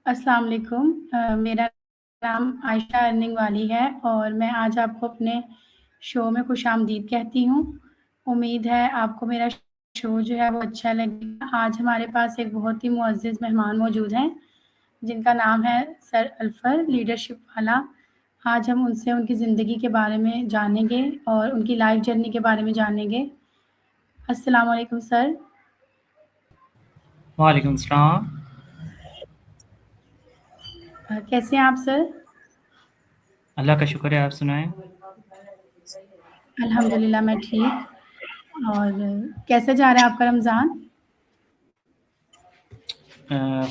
السلام علیکم میرا نام عائشہ ارننگ والی ہے اور میں آج آپ کو اپنے شو میں خوش آمدید کہتی ہوں۔ امید ہے آپ کو میرا شو جو ہے وہ اچھا لگے گا۔ آج ہمارے پاس ایک بہت ہی معزز مہمان موجود ہیں جن کا نام ہے سر الفر لیڈرشپ والا۔ آج ہم ان سے ان کی زندگی کے بارے میں جانیں گے اور ان کی لائف جرنی کے بارے میں جانیں گے۔ السلام علیکم سر۔ وعلیکم السلام۔ کیسے ہیں آپ سر؟ اللہ کا شکر ہے، آپ سنائیں۔ الحمدللہ میں ٹھیک۔ اور کیسے جا رہا ہے آپ کا رمضان؟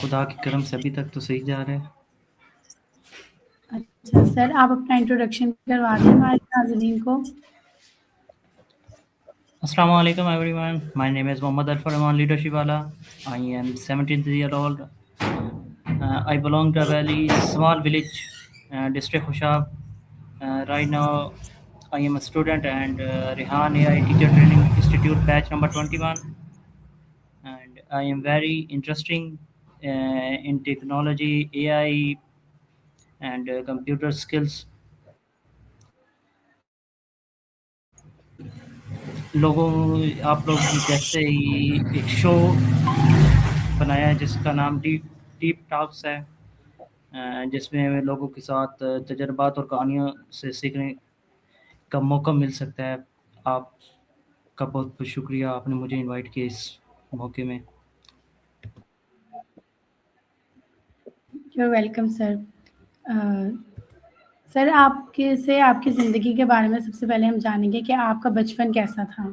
خدا کے کرم سے ابھی تک تو صحیح جا رہا ہے۔ اچھا سر، آپ اپنا انٹروڈکشن کروا دیں ہمارے ناظرین کو۔ السلام علیکم everyone. My name is Mohammad Alfar. I'm on leadership wala. I am 17 year old. I belong to a very small village, district Khushab. Right now I am a student and Rehan AI Teacher Training Institute batch number 21, and I am very interesting in technology, AI and computer skills. لوگوں آپ لوگ جیسے ہی ایک شو بنایا ہے جس کا نام ڈیپ ٹاکس ہے، جس میں لوگوں کے ساتھ تجربات اور کہانیوں سے سیکھنے کا موقع مل سکتا ہے۔ آپ کا بہت بہت شکریہ، آپ نے مجھے انوائٹ کیا اس موقع میں۔ You welcome sir. سر آپ کی زندگی کے بارے میں سب سے پہلے ہم جانیں گے کہ آپ کا بچپن کیسا تھا؟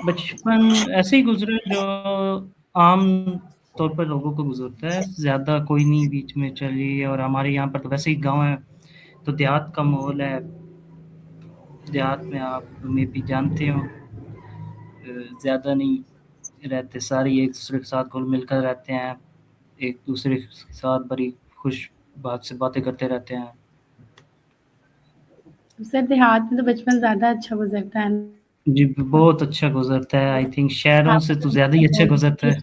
بچپن ایسے ہی گزرا جو عام طور پر لوگوں کو گزرتا ہے، زیادہ کوئی نہیں بیچ میں چلی، اور ہمارے یہاں پر تو ویسے ہی گاؤں ہے تو دیہات کا ماحول ہے۔ دیہات میں آپ میں بھی جانتے ہو زیادہ نہیں رہتے، سارے ایک دوسرے کے ساتھ گھل مل کر رہتے ہیں، ایک دوسرے کے ساتھ بڑی خوش بات سے باتیں کرتے رہتے ہیں۔ سر دیہات میں تو بچپن زیادہ اچھا گزرتا ہے جی بہت اچھا گزرتا ہے، آئی تھنک شہروں سے تو زیادہ ہی اچھا گزرتا ہے۔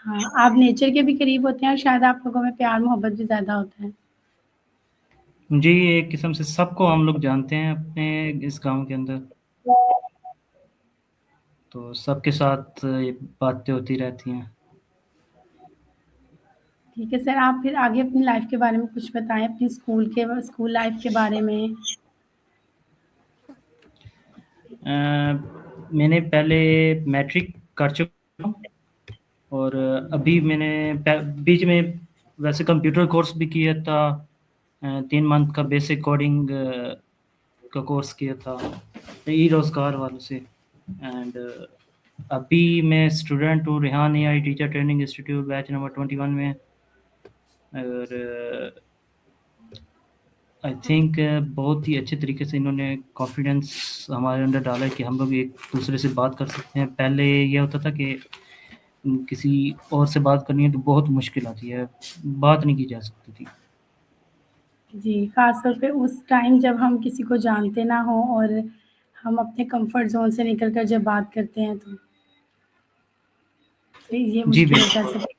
ہاں، آپ نیچر کے بھی قریب ہوتے ہیں اور شاید آپ لوگوں میں پیار محبت بھی زیادہ ہوتا ہے۔ جی ایک قسم سے سب کو ہم لوگ جانتے ہیں اپنے اس گاؤں کے اندر، تو سب کے ساتھ باتیں ہوتی رہتی ہیں۔ ٹھیک ہے سر، آپ پھر آگے اپنی لائف کے بارے میں کچھ بتائیں، اپنی اسکول لائف کے بارے میں۔ میں نے پہلے میٹرک کر چکا ہوں، اور ابھی میں نے بیچ میں ویسے کمپیوٹر کورس بھی کیا تھا، 3 منتھ کا بیسک کوڈنگ کا کورس کیا تھا ای روزگار والوں سے، اینڈ ابھی میں اسٹوڈنٹ ہوں ریحان اے آئی ٹیچر ٹریننگ انسٹیٹیوٹ بیچ نمبر 21 میں، اور آئی تھنک بہت ہی اچھے طریقے سے انہوں نے کانفیڈنس ہمارے اندر ڈالا ہے کہ ہم لوگ ایک دوسرے سے بات کر سکتے ہیں۔ پہلے یہ ہوتا تھا کہ کسی اور سے بات کرنی ہے تو بہت مشکل آتی ہے، بات نہیں کی جا سکتی تھی۔ جی، خاص طور پہ اس ٹائم جب ہم کسی کو جانتے نہ ہوں اور ہم اپنے کمفرٹ زون سے نکل کر جب بات کرتے ہیں تو یہ جی مشکل ہوتا بالکل۔ ہے۔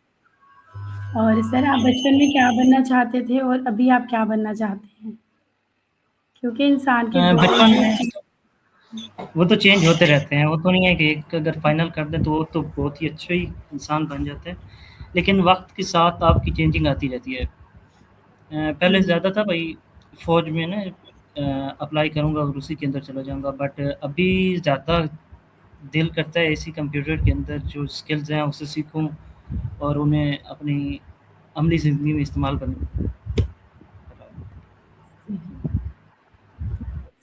اور سر آپ بچپن میں کیا بننا چاہتے تھے اور ابھی آپ کیا بننا چاہتے ہیں؟ کیونکہ انسان کے بچپن گولز میں وہ تو چینج ہوتے رہتے ہیں، وہ تو نہیں ہے کہ ایک اگر فائنل کر دیں تو وہ تو بہت ہی اچھا ہی انسان بن جاتا ہے، لیکن وقت کے ساتھ آپ کی چینجنگ آتی رہتی ہے۔ پہلے زیادہ تھا بھائی فوج میں نا اپلائی کروں گا اور اسی کے اندر چلا جاؤں گا، بٹ ابھی زیادہ دل کرتا ہے اسی کمپیوٹر کے اندر جو اسکلز ہیں اسے سیکھوں اور انہیں اپنی عملی زندگی میں استعمال کروں۔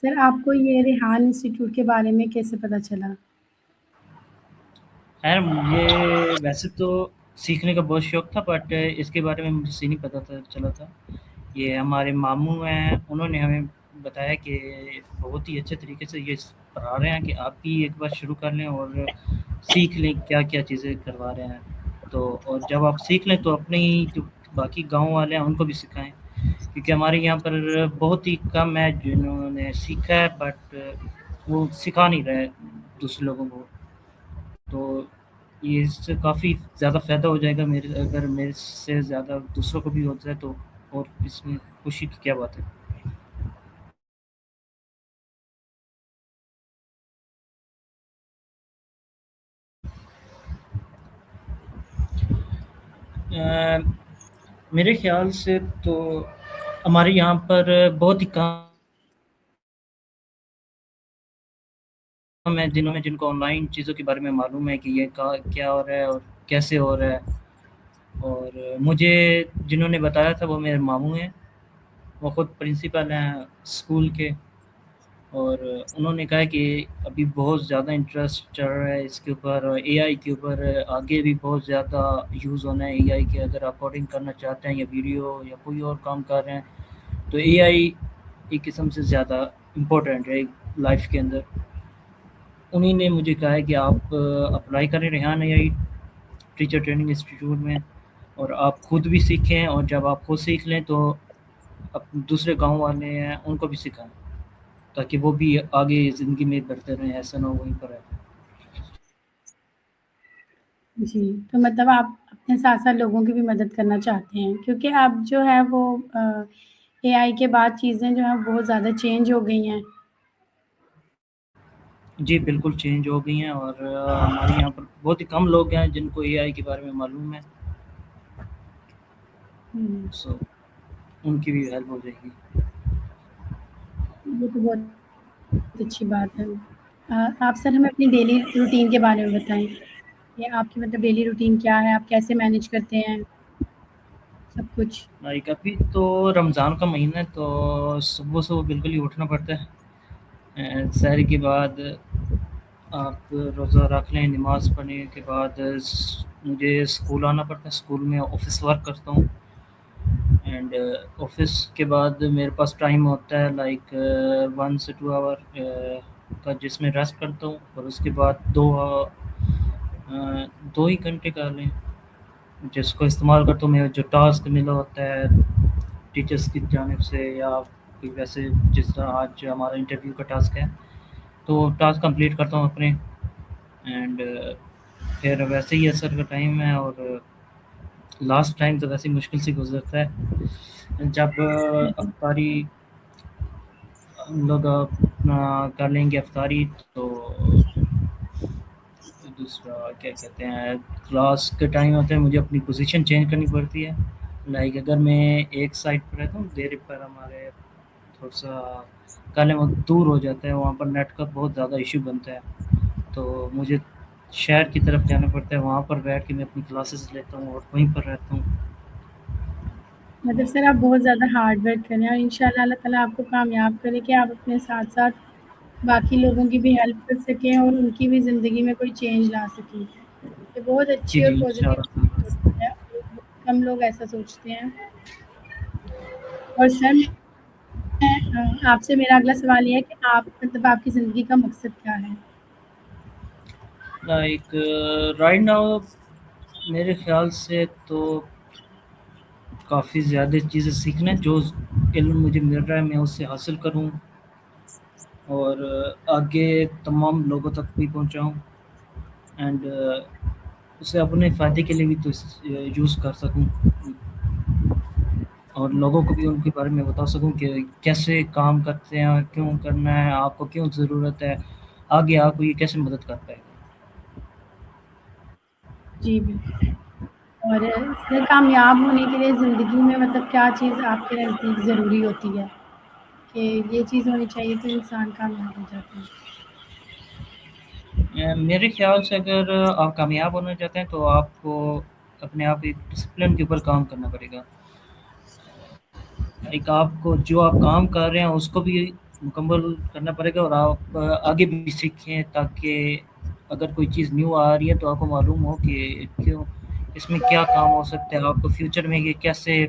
سر آپ کو یہ ریحان انسٹیٹیوٹ کے بارے میں کیسے پتہ چلا؟ خیر مجھے ویسے تو سیکھنے کا بہت شوق تھا، بٹ اس کے بارے میں مجھے صحیح نہیں پتہ چلا تھا۔ یہ ہمارے ماموں ہیں، انہوں نے ہمیں بتایا کہ بہت ہی اچھے طریقے سے یہ پڑھا رہے ہیں کہ آپ بھی ایک بار شروع کر لیں اور سیکھ لیں کیا کیا چیزیں کروا رہے ہیں، تو اور جب آپ سیکھ لیں تو اپنے ہی جو باقی گاؤں والے ہیں ان کو بھی سکھائیں، کیونکہ ہمارے یہاں پر بہت ہی کم ہے جنہوں نے سیکھا ہے، بٹ وہ سکھا نہیں رہے دوسرے لوگوں کو۔ تو یہ اس سے کافی زیادہ فائدہ ہو جائے گا میرے، اگر میرے سے زیادہ دوسروں کو بھی ہو جائے تو اور اس میں خوشی کی کیا بات ہے۔ میرے خیال سے تو ہمارے یہاں پر بہت ہی کام ہیں جن کو آن لائن چیزوں کے بارے میں معلوم ہے کہ یہ کیا ہو رہا ہے اور کیسے ہو رہا ہے، اور مجھے جنہوں نے بتایا تھا وہ میرے ماموں ہیں، وہ خود پرنسپل ہیں اسکول کے، اور انہوں نے کہا کہ ابھی بہت زیادہ انٹرسٹ چل رہا ہے اس کے اوپر، اے آئی کے اوپر آگے بھی بہت زیادہ یوز ہونا ہے اے آئی کے، اگر آپ کوڈنگ کرنا چاہتے ہیں یا ویڈیو یا کوئی اور کام کر رہے ہیں تو اے آئی ایک قسم سے زیادہ امپورٹنٹ ہے لائف کے اندر۔ انہی نے مجھے کہا ہے کہ آپ اپلائی کریں ریحان اے آئی ٹیچر ٹریننگ انسٹیٹیوٹ میں، اور آپ خود بھی سیکھیں، اور جب آپ خود سیکھ لیں تو دوسرے گاؤں والے ہیں ان کو بھی سکھائیں تاکہ وہ بھی آگے زندگی میں بڑھتے رہیں، ایسا نہ ہو وہیں پر رہتے۔ جی، تو مطلب آپ اپنے ساتھ-ساتھ لوگوں کی بھی مدد کرنا چاہتے ہیں کیونکہ اب جو ہے وہ اے آئی کے بعد چیزیں جو ہیں بہت زیادہ چینج ہو گئی ہیں۔ جی بالکل چینج ہو گئی ہیں، اور ہمارے یہاں پر بہت ہی کم لوگ ہیں جن کو اے آئی کے بارے میں معلوم ہے، ہوں، سو ان کی بھی ہیلپ ہو جائے گی۔ یہ تو بہت اچھی بات ہے۔ آپ سر ہمیں اپنی ڈیلی روٹین کے بارے میں بتائیں کہ آپ کی مطلب ڈیلی روٹین کیا ہے؟ آپ کیسے مینیج کرتے ہیں سب کچھ؟ لائک ابھی تو رمضان کا مہینہ ہے تو صبح صبح بالکل ہی اٹھنا پڑتا ہے، سحر کے بعد آپ روزہ رکھ لیں، نماز پڑھنے کے بعد مجھے اسکول آنا پڑتا ہے، اسکول میں آفس ورک کرتا ہوں، اینڈ آفس کے بعد میرے پاس ٹائم ہوتا ہے لائک 1 سے 2 آور کا، جس میں ریسٹ کرتا ہوں، اور اس کے بعد 2 ہی گھنٹے کا لیں جس کو استعمال کرتا ہوں میں جو ٹاسک ملا ہوتا ہے ٹیچرس کی جانب سے، یا کوئی ویسے جس طرح آج ہمارا انٹرویو کا ٹاسک ہے تو ٹاسک کمپلیٹ کرتا ہوں اپنے، اینڈ پھر ویسے ہی اثر کا ٹائم ہے، اور لاسٹ ٹائم تو ویسے ہی مشکل سے گزرتا ہے جب افطاری ہم لوگ اپنا کر لیں گے افطاری تو دوسرا کیا کہتے ہیں کلاس کے ٹائم ہوتے ہیں مجھے اپنی پوزیشن چینج کرنی پڑتی ہے، لائک اگر میں ایک سائڈ پر رہتا ہوں دیر پر ہمارے تھوڑا سا کالے وقت دور ہو جاتا ہے، وہاں پر نیٹ کا بہت زیادہ ایشو بنتا ہے تو مجھے شہر کی طرف جانا پڑتا ہے، وہاں پر بیٹھ کے میں اپنی کلاسز لیتا ہوں اور وہیں پر رہتا ہوں۔ مطلب سر آپ بہت زیادہ ہارڈ ورک کریں اور انشاءاللہ اللہ تعالیٰ آپ کو کامیاب کرے کہ آپ اپنے ساتھ-ساتھ باقی لوگوں کی بھی ہیلپ کر سکیں اور ان کی بھی زندگی میں کوئی چینج لا سکیں۔ یہ بہت جی اچھی اور جی پازیٹیو انشاءاللہ۔ ہے اور بہت کم لوگ ایسا سوچتے ہیں۔ اور سر آپ سے میرا اگلا سوال یہ ہے کہ آپ مطلب آپ کی زندگی کا مقصد کیا ہے؟ لائک رائٹ ناؤ میرے خیال سے تو کافی زیادہ چیزیں سیکھنا ہے، جو علم مجھے مل رہا ہے میں اس سے حاصل کروں اور آگے تمام لوگوں تک بھی پہنچاؤں، اینڈ اسے اپنے فائدے کے لیے بھی تو یوز کر سکوں، اور لوگوں کو بھی ان کے بارے میں بتا سکوں کہ کیسے کام کرتے ہیں، کیوں کرنا ہے، آپ کو کیوں ضرورت ہے، آگے آپ کو یہ کیسے مدد کر پائے گا۔ جی بالکل۔ اور اس میں کامیاب ہونے کے لیے زندگی میں مطلب کیا چیز آپ کے نزدیک ضروری ہوتی ہے کہ یہ چیز ہونی چاہیے تو انسان کامیاب ہو جاتا ہے؟ میرے خیال سے اگر آپ کامیاب ہونا چاہتے ہیں تو آپ کو اپنے آپ ایک ڈسپلن کے اوپر کام کرنا پڑے گا، ایک آپ کو جو آپ کام کر رہے ہیں اس کو بھی مکمل کرنا پڑے گا، اور آپ آگے بھی سیکھیں تاکہ اگر کوئی چیز نیو آ رہی ہے تو آپ کو معلوم ہو کہ کیوں اس میں کیا کام ہو سکتا ہے، آپ کو فیوچر میں یہ کیسے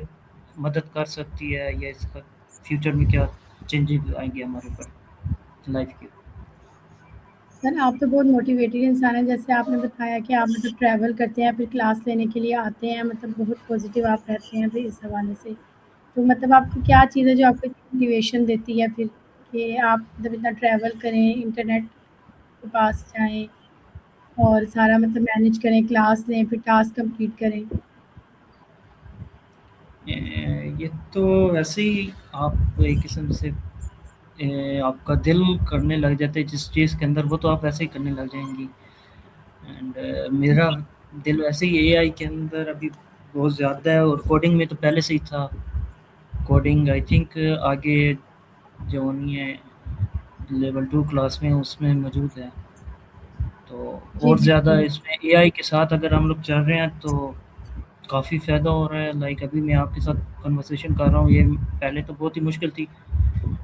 مدد کر سکتی ہے، یا اس کا فیوچر میں کیا چینجز آئیں گے ہمارے اوپر لائف کے۔ سر آپ تو بہت موٹیویٹڈ انسان ہیں، جیسے آپ نے بتایا کہ آپ مطلب ٹریول کرتے ہیں پھر کلاس لینے کے لیے آتے ہیں، مطلب بہت پازیٹیو آپ رہتے ہیں پھر اس حوالے سے۔ تو مطلب آپ کو کیا چیز ہے جو آپ کو موٹیویشن دیتی ہے پھر کہ آپ مطلب اتنا ٹریول کریں، انٹرنیٹ کے پاس جائیں اور سارا مطلب مینیج کریں، کلاس لیں، پھر ٹاسک کمپلیٹ کریں؟ یہ تو ویسے ہی آپ ایک قسم سے آپ کا دل کرنے لگ جاتا ہے جس چیز کے اندر، وہ تو آپ ویسے ہی کرنے لگ جائیں گی. اینڈ میرا دل ویسے ہی اے آئی کے اندر ابھی بہت زیادہ ہے، اور کوڈنگ میں تو پہلے سے ہی تھا. کوڈنگ آئی تھنک آگے جو ہونی ہے لیول 2 کلاس میں اس میں موجود ہے. تو جی اور زیادہ بالکل. اس میں اے آئی کے ساتھ اگر ہم لوگ چل رہے ہیں تو کافی فائدہ ہو رہا ہے. لائک ابھی میں آپ کے ساتھ کنورسیشن کر رہا ہوں، یہ پہلے تو بہت ہی مشکل تھی.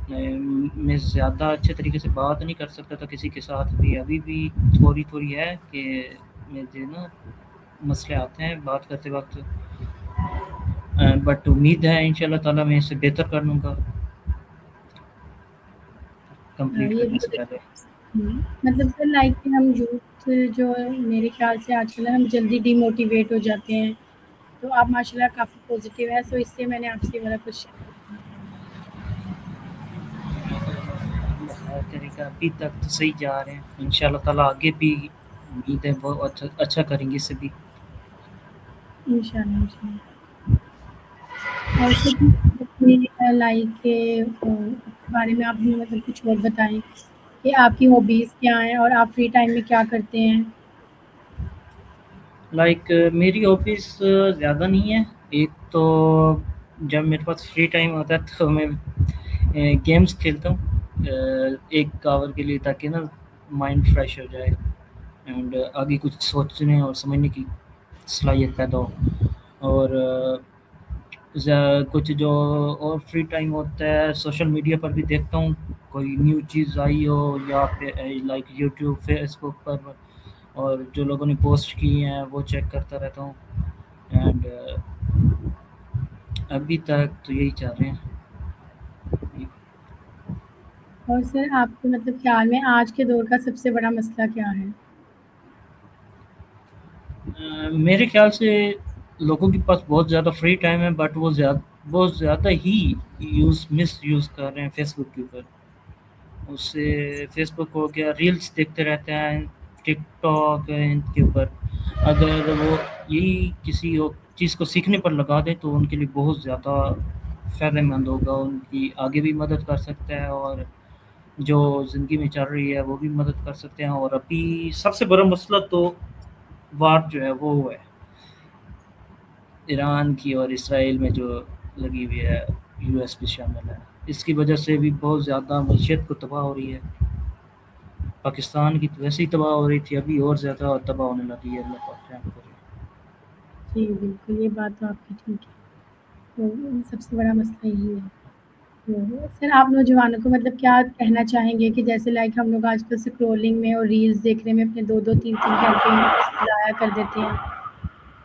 میں زیادہ اچھے طریقے سے بات نہیں کر سکتا تھا کسی کے ساتھ بھی. ابھی بھی تھوڑی تھوڑی ہے کہ مجھے نا مسئلے آتے ہیں بات کرتے وقت، بٹ امید ہے ان شاء اللہ تعالیٰ میں اسے بہتر کر لوں گا کمپلیٹ یہ کرنے سے بھی پہلے. مطلب سر لائک کہ ہم یوتھ جو میرے خیال سے آج کل ہم جلدی ڈی موٹیویٹ ہو جاتے ہیں، تو آپ ماشاء اللہ کافی پازیٹیو ہے، سو اس سے میں نے آپ سے والا کچھ اللہ کرے گا، ابھی تک تو صحیح جا رہے ہیں ان شاء اللہ تعالیٰ. آگے بھی امید ہے بہت اچھا کریں گے اس سے بھی. انشاءاللہ انشاءاللہ. اور پھر اپنی لائف کے بارے میں آپ بھی مطلب کچھ اور بتائیں کہ آپ کی ہابیز کیا ہیں اور آپ فری ٹائم میں کیا کرتے ہیں؟ لائک میری آفس زیادہ نہیں ہے. ایک تو جب میرے پاس فری ٹائم ہوتا ہے تو میں گیمس کھیلتا ہوں 1 آور کے لیے، تاکہ نا مائنڈ فریش ہو جائے اینڈ آگے کچھ سوچنے اور سمجھنے کی صلاحیت پیدا ہو. اور کچھ جو اور فری ٹائم ہوتا ہے سوشل میڈیا پر بھی دیکھتا ہوں، کوئی نیو چیز آئی ہو یا لائک یوٹیوب فیس بک پر، اور جو لوگوں نے پوسٹ کی ہیں وہ چیک کرتا رہتا ہوں. اینڈ ابھی تک تو یہی چل رہے ہیں. اور سر آپ کے مطلب خیال میں آج کے دور کا سب سے بڑا مسئلہ کیا ہے؟ میرے خیال سے لوگوں کے پاس بہت زیادہ فری ٹائم ہے، بٹ وہ بہت زیادہ ہی مس یوز کر رہے ہیں فیس بک کے اوپر. اس سے فیس بک ہو گیا، ریلس دیکھتے رہتے ہیں، ٹک ٹاک ان کے اوپر. اگر وہ یہی کسی چیز کو سیکھنے پر لگا دیں تو ان کے لیے بہت زیادہ فائدہ مند ہوگا، ان کی آگے بھی مدد کر سکتا ہے، اور جو زندگی میں چل رہی ہے وہ بھی مدد کر سکتے ہیں. اور ابھی سب سے بڑا مسئلہ تو وار جو ہے وہ ہے ایران کی اور اسرائیل میں جو لگی ہوئی ہے، یو ایس بھی شامل ہے. اس کی وجہ سے بھی بہت زیادہ معیشت کو تباہ ہو رہی ہے. پاکستان کی تو ویسے ہی تباہ ہو رہی تھی، ابھی اور زیادہ تباہ ہونے لگی ہے. اللہ پاک رحم کرے. جی بالکل، یہ بات تو آپ کی ٹھیک ہے. تو سب سے بڑا مسئلہ یہی ہے. تو سر آپ نوجوانوں کو مطلب کیا کہنا چاہیں گے کہ جیسے لائک ہم لوگ آج کل اسکرولنگ میں اور ریلس دیکھنے میں اپنے 2-2 3-3 گھنٹے ضائع کر دیتے ہیں،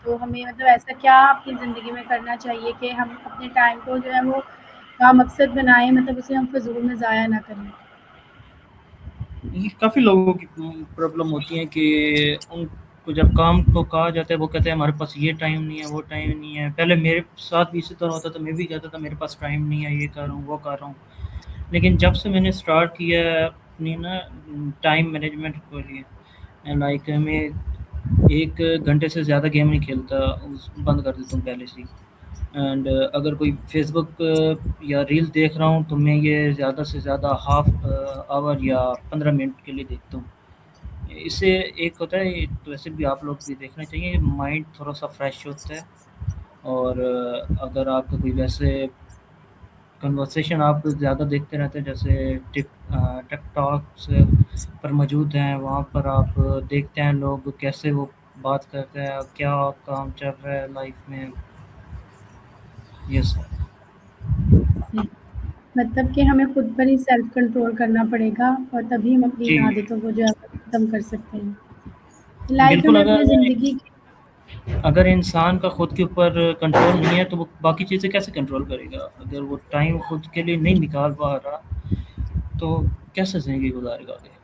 تو ہمیں مطلب ایسا کیا اپنی زندگی میں کرنا چاہیے کہ ہم اپنے ٹائم کو جو ہے وہ مقصد بنائیں، مطلب اسے ہم فضول میں ضائع نہ کریں؟ یہ کافی لوگوں کی پرابلم ہوتی ہے کہ ان کو جب کام کو کہا جاتا ہے وہ کہتے ہیں ہمارے پاس یہ ٹائم نہیں ہے، وہ ٹائم نہیں ہے. پہلے میرے ساتھ بھی اسی طرح ہوتا تھا، میں بھی کہتا تھا میرے پاس ٹائم نہیں ہے، یہ کر رہا ہوں وہ کر رہا ہوں. لیکن جب سے میں نے اسٹارٹ کیا ہے اپنی نا ٹائم مینجمنٹ کو لیے، لائک میں 1 گھنٹے سے زیادہ گیم نہیں کھیلتا، بند کر دیتا ہوں پہلے سے. اینڈ اگر کوئی فیس بک یا ریل دیکھ رہا ہوں تو میں یہ زیادہ سے زیادہ ہاف آور یا 15 منٹ کے لیے دیکھتا ہوں. اس سے ایک ہوتا ہے تو ویسے بھی آپ لوگ بھی دیکھنا چاہیے، مائنڈ تھوڑا سا فریش ہوتا ہے. اور اگر آپ کا کوئی ویسے کنورسیشن آپ زیادہ دیکھتے رہتے ہیں جیسے ٹک ٹاکس پر موجود ہیں، وہاں پر آپ دیکھتے ہیں لوگ کیسے وہ بات کرتے ہیں، کیا کام چل رہا ہے لائف میں. یس. مطلب کہ ہمیں خود پر ہی سیلف کنٹرول کرنا پڑے گا اور تبھی ہم اپنی جی ان عادتوں کو جو ہے ختم کر سکتے ہیں. لائک بالکل. ہمیں اپنی زندگی اگر انسان کا خود کے اوپر کنٹرول نہیں ہے تو وہ باقی چیزیں کیسے کنٹرول کرے گا؟ اگر وہ ٹائم خود کے لیے نہیں نکال پا رہا تو کیسے زندگی گزارے گا آگے؟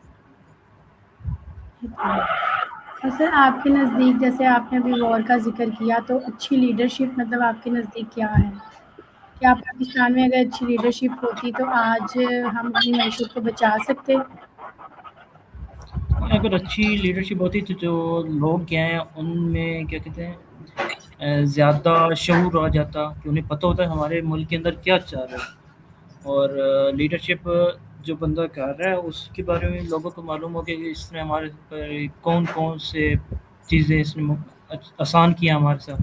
اور سر آپ کے نزدیک جیسے آپ نے ابھی وار کا ذکر کیا، تو اچھی لیڈرشپ مطلب آپ کے نزدیک کیا ہے؟ کیا پاکستان میں اگر اچھی لیڈرشپ ہوتی تو آج ہم اپنی معیشت کو بچا سکتے؟ اگر اچھی لیڈرشپ ہوتی تو جو لوگ کیا ہیں ان میں کیا کہتے ہیں زیادہ شعور آ جاتا کہ انہیں پتہ ہوتا ہے ہمارے ملک کے اندر کیا چل رہا ہے، اور لیڈرشپ جو بندہ کر رہا ہے اس کے بارے میں لوگوں کو معلوم ہو کہ اس نے ہمارے پر کون کون سے چیزیں اس نے آسان کیا ہمارے ساتھ،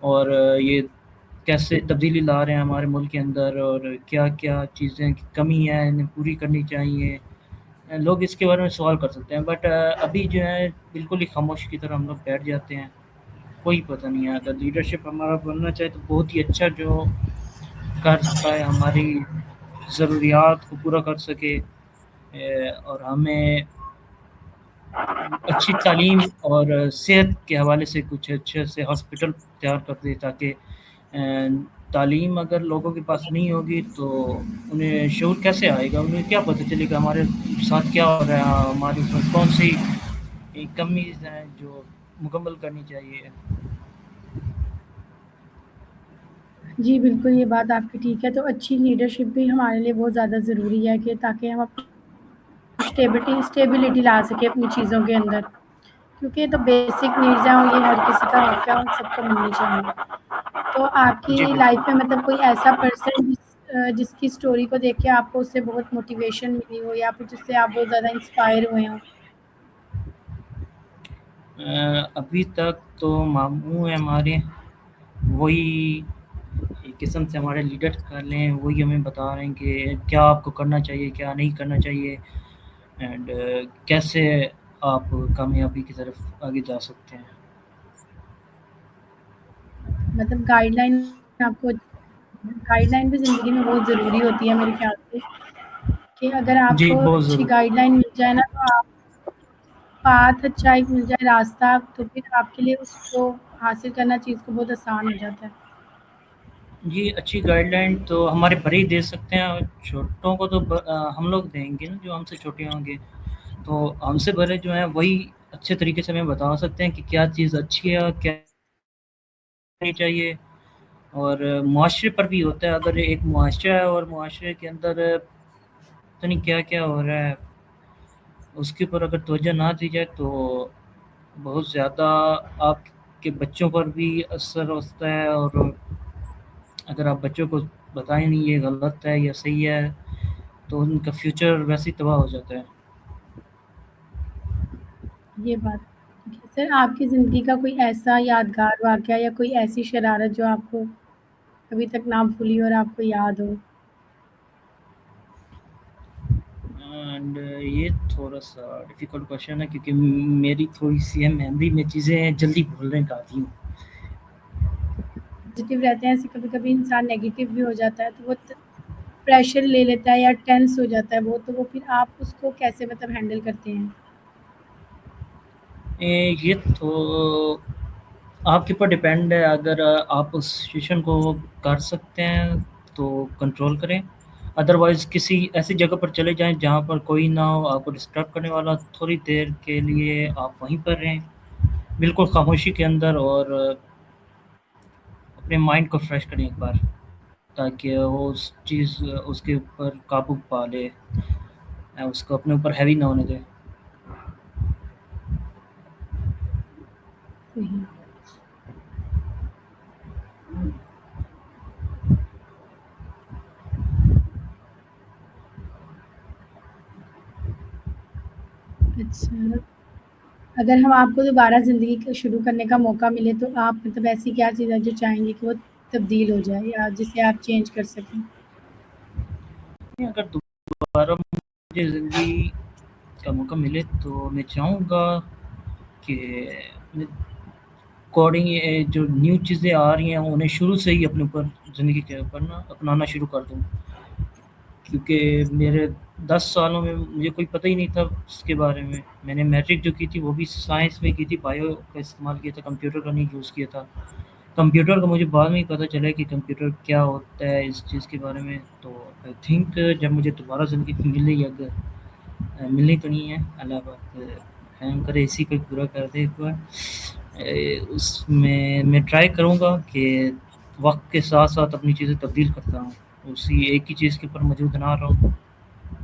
اور یہ کیسے تبدیلی لا رہے ہیں ہمارے ملک کے اندر، اور کیا کیا چیزیں کی کمی ہیں انہیں پوری کرنی چاہیے، لوگ اس کے بارے میں سوال کر سکتے ہیں۔ بٹ ابھی جو ہے بالکل ہی خاموش کی طرح ہم لوگ بیٹھ جاتے ہیں، کوئی پتہ نہیں ہے۔ اگر لیڈرشپ ہمارا بننا چاہے تو بہت ہی اچھا جو کر سکتا ہے، ہماری ضروریات کو پورا کر سکے، اور ہمیں اچھی تعلیم اور صحت کے حوالے سے کچھ اچھے سے ہاسپٹل تیار کر دے، تاکہ تعلیم اگر لوگوں کے پاس نہیں ہوگی تو انہیں شعور کیسے آئے گا، انہیں کیا پتہ چلے گا ہمارے ساتھ کیا ہو رہا ہے، ہماری کون سی کمیز ہیں جو مکمل کرنی چاہیے۔ جی بالکل، یہ بات آپ کی ٹھیک ہے، تو اچھی لیڈرشپ بھی ہمارے لیے بہت زیادہ ضروری ہے کہ تاکہ ہم اسٹیبلٹی لا سکیں اپنی چیزوں کے اندر، کیونکہ یہ تو بیسک نیڈز ہیں اور یہ ہر کسی کا حق ہے اور سب کو ملنی چاہیے۔ تو آپ کی جی لائف بالکل۔ میں مطلب کوئی ایسا پرسن جس کی اسٹوری کو دیکھ کے آپ کو اس سے بہت موٹیویشن ملی ہو، یا پھر جس سے آپ بہت زیادہ انسپائر ہوئے ہوں؟ ابھی تک تو ماموں ہیں ہمارے، وہی ایک قسم سے ہمارے لیڈر کر لیں، وہی ہمیں بتا رہے ہیں کہ کیا آپ کو کرنا چاہیے، کیا نہیں کرنا چاہیے، اینڈ کیسے آپ کامیابی کی طرف آگے جا سکتے ہیں۔ مطلب گائیڈ لائن بھی زندگی میں بہت ضروری ہوتی ہے میرے خیال سے، کہ اگر آپ جی کو بہت اچھی ضرور۔ گائیڈ لائن مل جائے نا، تو آپ پاتھ اچھا ایک مل جائے راستہ، تو پھر آپ کے لیے اس کو حاصل کرنا چیز کو بہت آسان ہو جاتا ہے۔ جی اچھی گائیڈ لائن تو ہمارے بڑے ہی دے سکتے ہیں، اور چھوٹوں کو تو ہم لوگ دیں گے نا، جو ہم سے چھوٹے ہوں گے، تو ہم سے بڑے جو ہیں وہی اچھے طریقے سے ہمیں بتا سکتے ہیں کہ کیا چیز اچھی ہے اور کیا نہیں چاہیے۔ اور معاشرے پر بھی ہوتا ہے، اگر ایک معاشرہ ہے اور معاشرے کے اندر پتہ نہیں کیا کیا ہو رہا ہے، اس کے اوپر اگر توجہ نہ دی جائے تو بہت زیادہ آپ کے بچوں پر بھی اثر ہوتا ہے، اور اگر آپ بچوں کو بتائیں نہیں یہ غلط ہے یا صحیح ہے تو ان کا فیوچر ویسے ہی تباہ ہو جاتا ہے۔ یہ بات ٹھیک ہے۔ سر، آپ کی زندگی کا کوئی ایسا یادگار واقعہ یا کوئی ایسی شرارت جو آپ کو ابھی تک نہ بھولی اور آپ کو یاد ہو؟ اینڈ یہ تھوڑا سا ڈیفیکلٹ کوشچن ہے، کیونکہ میری تھوڑی سی ہے میموری میں چیزیں جلدی بھولنے کا عادی ہوں۔ پازیٹیو رہتے ہیں ایسے، کبھی کبھی انسان نیگیٹو بھی ہو جاتا ہے تو وہ پریشر لے لیتا ہے یا ٹینس ہو جاتا ہے وہ، تو وہ پھر آپ اس کو کیسے مطلب ہینڈل کرتے ہیں؟ یہ تو آپ کے اوپر ڈپینڈ ہے، اگر آپ اس سچویشن کو کر سکتے ہیں تو کنٹرول کریں، ادروائز کسی ایسی جگہ پر چلے جائیں جہاں پر کوئی نہ ہو آپ کو ڈسٹرب کرنے والا، تھوڑی دیر کے لیے آپ وہیں پر رہیں بالکل خاموشی کے اندر، اور اپنے مائنڈ کو فریش کریں ایک بار، تاکہ وہ اس کے اوپر قابو پا لے، اس کو اپنے اوپر ہیوی نہ ہونے دے۔ صحیح۔ اچھا، اگر ہم آپ کو دوبارہ زندگی کو شروع کرنے کا موقع ملے تو آپ مطلب ایسی کیا چیز ہے جو چاہیں گے کہ وہ تبدیل ہو جائے یا جسے آپ چینج کر سکیں؟ اگر دوبارہ مجھے زندگی کا موقع ملے تو میں چاہوں گا کہ کوڈنگ جو نیو چیزیں آ رہی ہیں انہیں شروع سے ہی اپنے اوپر زندگی کے اوپر نا اپنانا شروع کر دوں، کیونکہ میرے 10 سالوں میں مجھے کوئی پتہ ہی نہیں تھا اس کے بارے میں۔ میں نے میٹرک جو کی تھی وہ بھی سائنس میں کی تھی، بایو کا استعمال کیا تھا، کمپیوٹر کا نہیں یوز کیا تھا۔ کمپیوٹر کا مجھے بعد میں ہی پتہ چلا کہ کمپیوٹر کیا ہوتا ہے اس چیز کے بارے میں۔ تو آئی تھنک جب مجھے دوبارہ زندگی ملی، اگر ملنی تو نہیں ہے، اللہ پاک رحم کرے اسی کو پورا کر دے ایک بار، اس میں ٹرائی کروں گا کہ وقت کے ساتھ ساتھ اپنی چیزیں تبدیل کرتا ہوں، اسی ایک ہی چیز کے اوپر موجود نہ رہوں،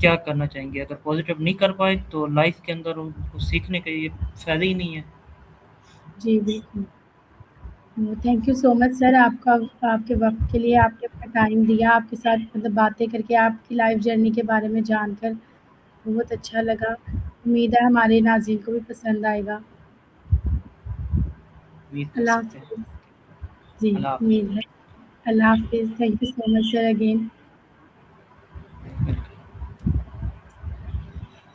کیا کرنا چاہیں گے؟ اگر پازیٹیو نہیں کر پائے تو لائف کے اندر ان کو سیکھنے کا یہ فائدہ ہی نہیں ہے. جی بالکل. تھینک یو سو مچ سر آپ کے وقت کے لیے، آپ نے اپنا ٹائم دیا، آپ کے ساتھ مطلب باتیں کر کے آپ کی لائف جرنی کے بارے میں جان کر بہت اچھا لگا. امید ہے ہمارے ناظرین کو بھی پسند آئے گا. امید کر اللہ سکتے ہیں. حافظ. جی اللہ حافظ. امید ہے. اللہ حافظ. Thank you so much sir again.